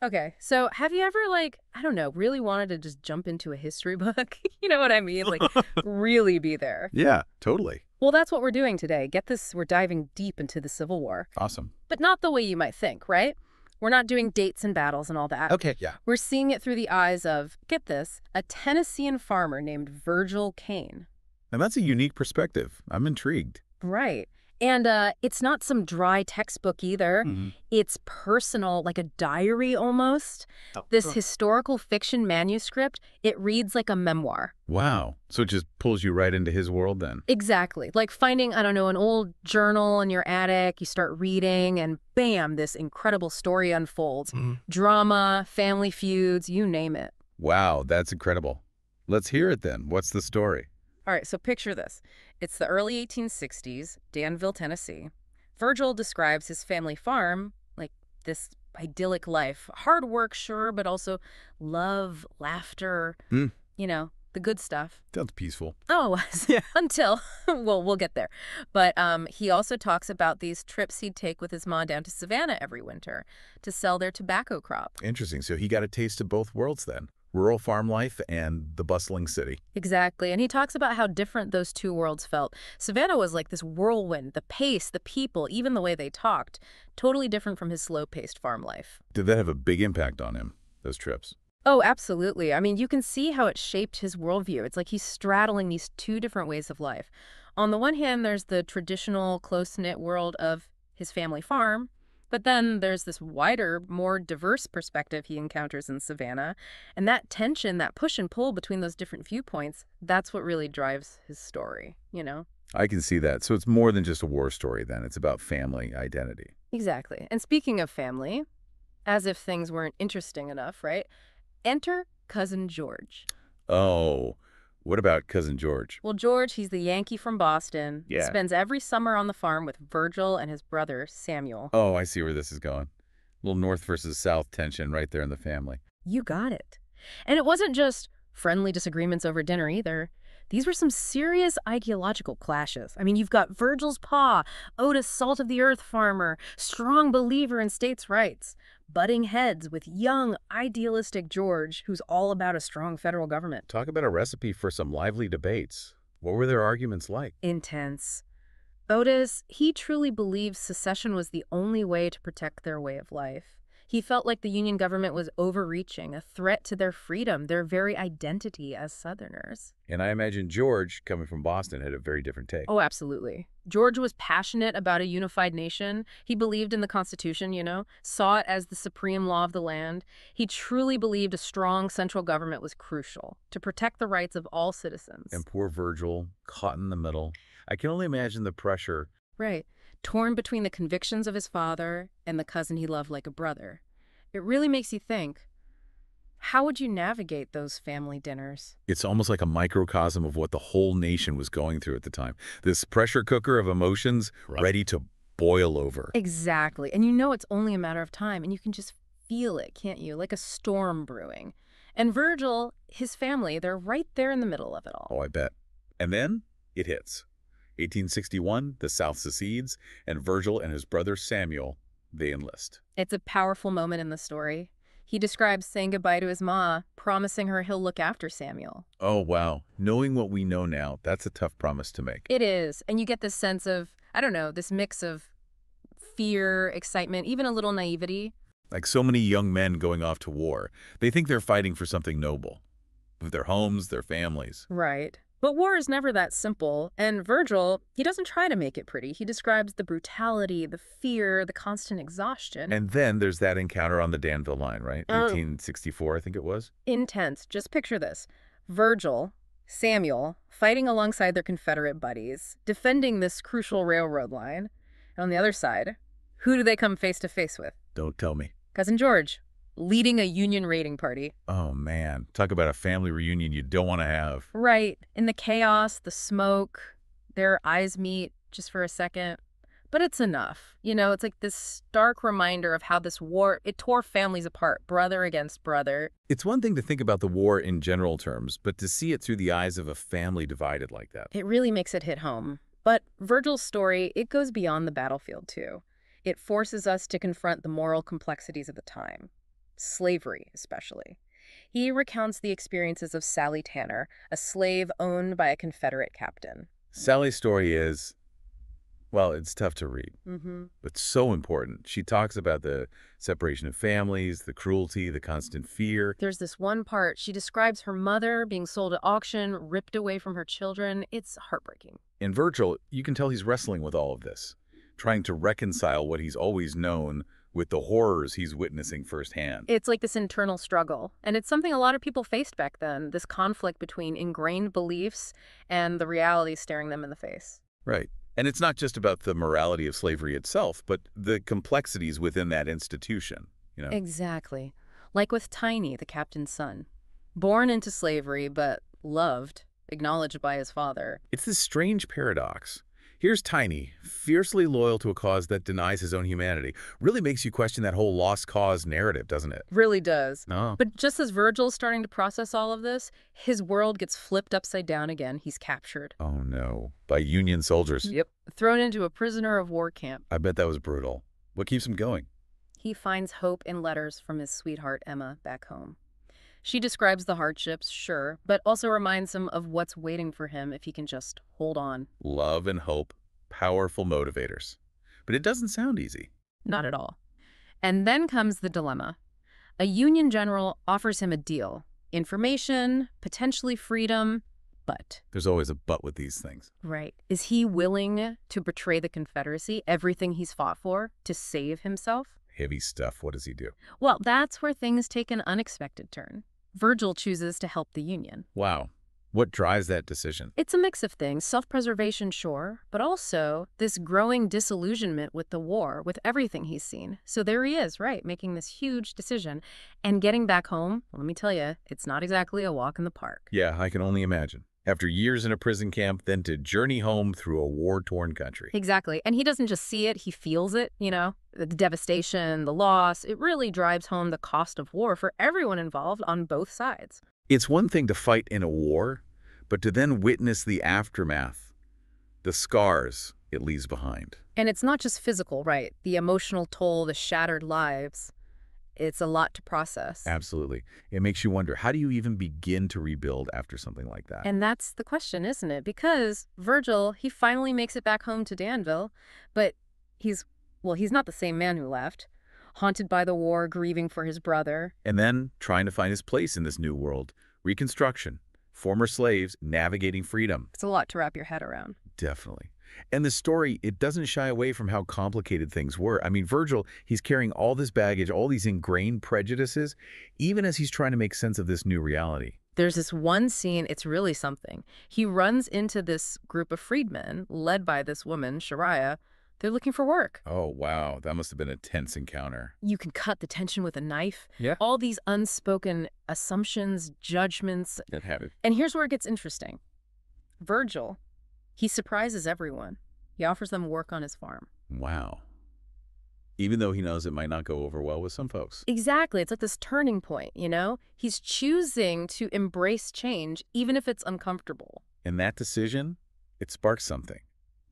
Okay, so have you ever, like, I don't know, really wanted to just jump into a history book? You know what I mean? Like, really be there. Yeah, totally. Well, that's what we're doing today. Get this, we're diving deep into the Civil War. Awesome. But not the way you might think, right? We're not doing dates and battles and all that. Okay, yeah. We're seeing it through the eyes of, get this, a Tennessean farmer named Virgil Kane. And that's a unique perspective. I'm intrigued. Right. And it's not some dry textbook either. Hmm. It's personal, like a diary almost. Oh, This sure. historical fiction manuscript, it reads like a memoir. Wow. So it just pulls you right into his world then. Exactly. Like finding, I don't know, an old journal in your attic, you start reading, and bam, this incredible story unfolds. Drama, family feuds, you name it. Wow, that's incredible. Let's hear it then. What's the story? All right, so picture this. It's the early 1860s, Danville, Tennessee. Virgil describes his family farm like this idyllic life. Hard work, sure, but also love, laughter, Hmm. you know, the good stuff. Sounds peaceful. Oh, Yeah. until, well, we'll get there. But he also talks about these trips he'd take with his mom down to Savannah every winter to sell their tobacco crop. Interesting. So he got a taste of both worlds then. Rural farm life and the bustling city. Exactly. And he talks about how different those two worlds felt. Savannah was like this whirlwind, the pace, the people, even the way they talked, totally different from his slow-paced farm life. Did that have a big impact on him, those trips? Oh, absolutely. I mean, you can see how it shaped his worldview. It's like he's straddling these two different ways of life. On the one hand, there's the traditional, close-knit world of his family farm. But then there's this wider, more diverse perspective he encounters in Savannah. And that tension, that push and pull between those different viewpoints, that's what really drives his story, you know? I can see that. So it's more than just a war story then. It's about family identity. Exactly. And speaking of family, as if things weren't interesting enough, right? Enter Cousin George. Oh, what about Cousin George? Well, George, he's the Yankee from Boston. Yeah. Spends every summer on the farm with Virgil and his brother, Samuel. Oh, I see where this is going. A little north versus south tension right there in the family. You got it. And it wasn't just friendly disagreements over dinner either. These were some serious ideological clashes. I mean, you've got Virgil's pa, Otis salt of the earth farmer, strong believer in states' rights, butting heads with young, idealistic George, who's all about a strong federal government. Talk about a recipe for some lively debates. What were their arguments like? Intense. Otis, he truly believes secession was the only way to protect their way of life. He felt like the Union government was overreaching, a threat to their freedom, their very identity as Southerners. And I imagine George, coming from Boston, had a very different take. Oh, absolutely. George was passionate about a unified nation. He believed in the Constitution, you know, saw it as the supreme law of the land. He truly believed a strong central government was crucial to protect the rights of all citizens. And poor Virgil, caught in the middle. I can only imagine the pressure. Right. Torn between the convictions of his father and the cousin he loved like a brother. It really makes you think, how would you navigate those family dinners? It's almost like a microcosm of what the whole nation was going through at the time. This pressure cooker of emotions ready to boil over. Exactly. And you know it's only a matter of time, and you can just feel it, can't you? Like a storm brewing. And Virgil, his family, they're right there in the middle of it all. Oh, I bet. And then it hits. 1861, the South secedes, and Virgil and his brother Samuel, they enlist. It's a powerful moment in the story. He describes saying goodbye to his ma, promising her he'll look after Samuel. Oh, wow. Knowing what we know now, that's a tough promise to make. It is. And you get this sense of, I don't know, this mix of fear, excitement, even a little naivety. Like so many young men going off to war, they think they're fighting for something noble. With their homes, their families. Right. But war is never that simple, and Virgil, he doesn't try to make it pretty. He describes the brutality, the fear, the constant exhaustion. And then there's that encounter on the Danville line, right? 1864, I think it was. Intense. Just picture this. Virgil, Samuel, fighting alongside their Confederate buddies, defending this crucial railroad line. And on the other side, who do they come face to face with? Don't tell me. Cousin George, leading a Union raiding party. Oh, man. Talk about a family reunion you don't want to have. Right. In the chaos, the smoke, their eyes meet just for a second. But it's enough. You know, it's like this stark reminder of how this war, it tore families apart, brother against brother. It's one thing to think about the war in general terms, but to see it through the eyes of a family divided like that. It really makes it hit home. But Virgil's story, it goes beyond the battlefield, too. It forces us to confront the moral complexities of the time. slavery especially. He recounts the experiences of Sally Tanner, a slave owned by a Confederate captain. Sally's story is, well, it's tough to read, Mm-hmm. but so important. She talks about the separation of families, the cruelty, the constant fear. There's this one part, she describes her mother being sold at auction, ripped away from her children. It's heartbreaking. In Virgil, you can tell he's wrestling with all of this, trying to reconcile what he's always known with the horrors he's witnessing firsthand. It's like this internal struggle, and it's something a lot of people faced back then, this conflict between ingrained beliefs and the reality staring them in the face. Right. And it's not just about the morality of slavery itself, but the complexities within that institution, you know? Exactly. Like with Tiny, the captain's son. Born into slavery, but loved, acknowledged by his father. It's this strange paradox. Here's Tiny, fiercely loyal to a cause that denies his own humanity. Really makes you question that whole lost cause narrative, doesn't it? Really does. No. But just as Virgil's starting to process all of this, his world gets flipped upside down again. He's captured. Oh, no. By Union soldiers. Yep. Thrown into a prisoner of war camp. I bet that was brutal. What keeps him going? He finds hope in letters from his sweetheart, Emma, back home. She describes the hardships, sure, but also reminds him of what's waiting for him if he can just hold on. Love and hope, powerful motivators. But it doesn't sound easy. Not at all. And then comes the dilemma. A Union general offers him a deal. Information, potentially freedom, but... There's always a but with these things. Right. Is he willing to betray the Confederacy, everything he's fought for, to save himself? Heavy stuff. What does he do? Well, that's where things take an unexpected turn. Virgil chooses to help the Union. Wow. What drives that decision? It's a mix of things, self-preservation, sure, but also this growing disillusionment with the war, with everything he's seen. So there he is, right, making this huge decision. And getting back home, let me tell you, it's not exactly a walk in the park. Yeah, I can only imagine. After years in a prison camp, then to journey home through a war-torn country. Exactly. And he doesn't just see it, he feels it, you know, the devastation, the loss. It really drives home the cost of war for everyone involved on both sides. It's one thing to fight in a war, but to then witness the aftermath, the scars it leaves behind. And it's not just physical, right? The emotional toll, the shattered lives. It's a lot to process. Absolutely. It makes you wonder, how do you even begin to rebuild after something like that? And that's the question, isn't it? Because Virgil, he finally makes it back home to Danville, but he's not the same man who left. Haunted by the war, grieving for his brother. And then trying to find his place in this new world. Reconstruction. Former slaves navigating freedom. It's a lot to wrap your head around. Definitely. And the story, it doesn't shy away from how complicated things were. I mean, Virgil, he's carrying all this baggage, all these ingrained prejudices, even as he's trying to make sense of this new reality. There's this one scene, it's really something. He runs into this group of freedmen, led by this woman, Shariah. They're looking for work. Oh, wow. That must have been a tense encounter. You can cut the tension with a knife. Yeah. All these unspoken assumptions, judgments. That happened. And here's where it gets interesting. Virgil, he surprises everyone. He offers them work on his farm. Wow. Even though he knows it might not go over well with some folks. Exactly. It's like this turning point, you know? He's choosing to embrace change, even if it's uncomfortable. And that decision, it sparks something.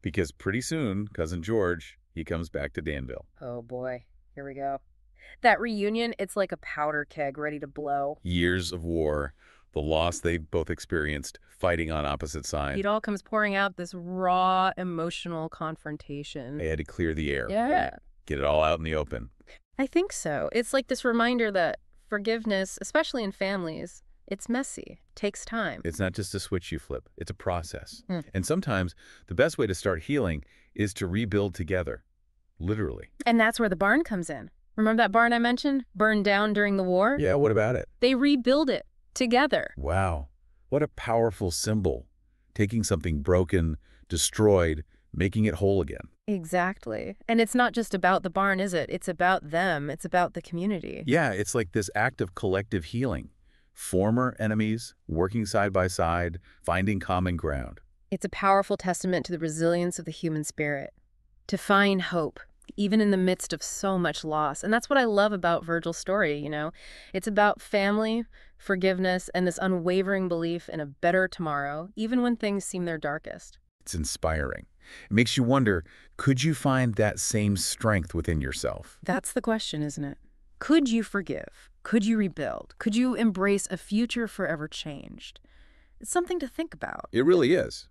Because pretty soon, Cousin George, he comes back to Danville. Oh, boy. Here we go. That reunion, it's like a powder keg ready to blow. Years of war, the loss they both experienced, fighting on opposite sides. It all comes pouring out, this raw, emotional confrontation. They had to clear the air. Yeah. Get it all out in the open. I think so. It's like this reminder that forgiveness, especially in families, it's messy, takes time. It's not just a switch you flip. It's a process. And sometimes the best way to start healing is to rebuild together, literally. And that's where the barn comes in. Remember that barn I mentioned? Burned down during the war? Yeah, what about it? They rebuild it together. Wow. What a powerful symbol. Taking something broken, destroyed, making it whole again. Exactly. And it's not just about the barn, is it? It's about them. It's about the community. Yeah, it's like this act of collective healing. Former enemies, working side by side, finding common ground. It's a powerful testament to the resilience of the human spirit. To find hope, even in the midst of so much loss. And that's what I love about Virgil's story, you know? It's about family, forgiveness, and this unwavering belief in a better tomorrow, even when things seem their darkest. It's inspiring. It makes you wonder, could you find that same strength within yourself? That's the question, isn't it? Could you forgive? Could you rebuild? Could you embrace a future forever changed? It's something to think about. It really is.